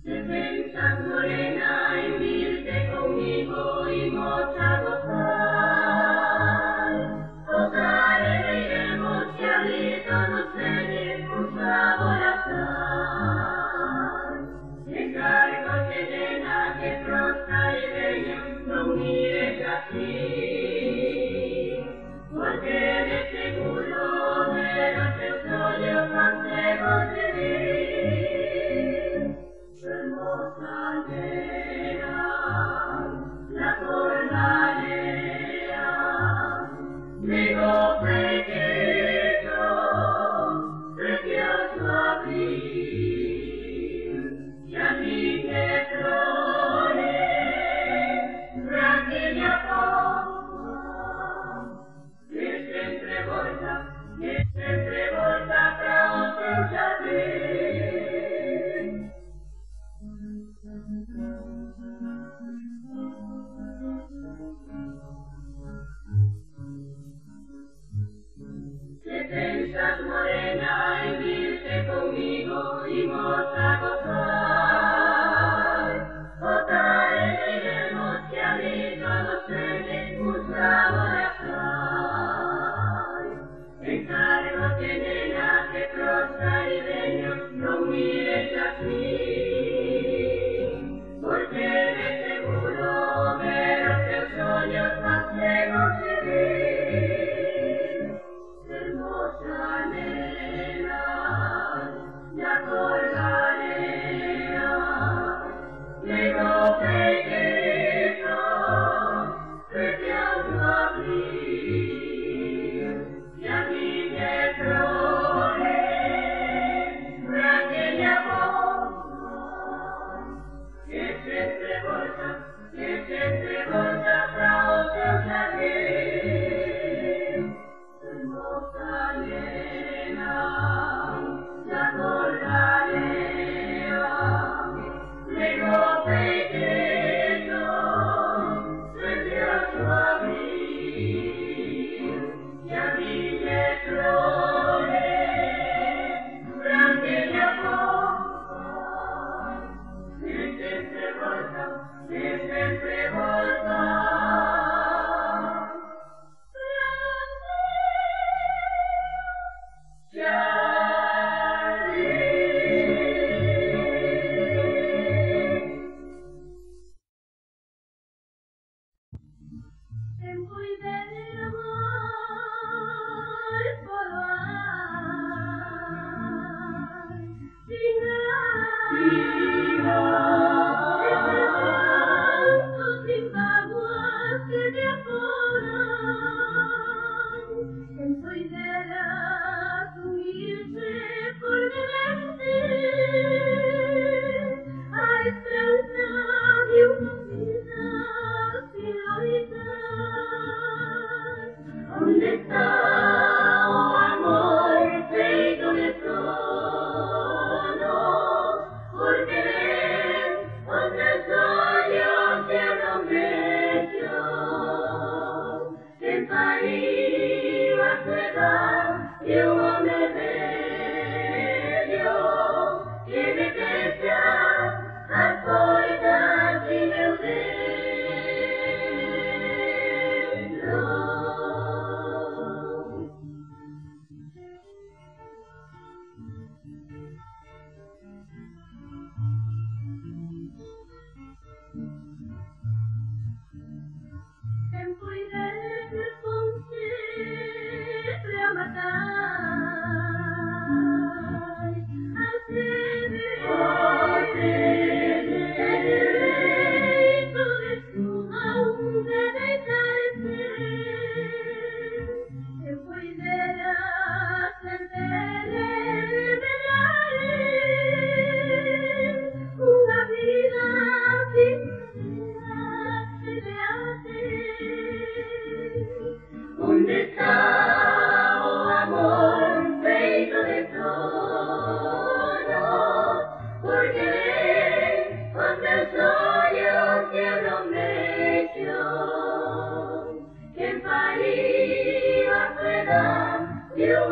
Defensas morena, irte conmigo y a gozar. Reiremos y abrir todos venimos a abrazar. Encargo que llena, que prostra y bella, no mires así, porque de seguro verás el sueño más lejos de mí. Hermosa aldea, la jornalera, digo pequeño, precioso abril, y a mí que flores, tranquila que siempre volta para otro jardín. Defensas morena, irte conmigo y a gozar. Reiremos y abrir todos venimos a abrazar. Encargo que nena, que prostra y bella, no mires así, porque de seguro verás el sueño más lejos de mí. Hermosa nena, la jornalera, digo pequeño, precioso abril, y a mí de flores, aquella voz, que siempre volta para otro jardín. Hermosa nena, la jornalera, digo pequeño, precioso abril, y a mí de flores, aquella voz, que siempre volta ¿Dónde está, oh amor, feito de trono? Porque ven, onde olhos de romecho, en París a ciudad de un hombre bello, que me deja al portas de meu ¿Dónde está, oh amor, feito de trono? Porque ven, con meus olhos que romecho, que en París a ciudad de un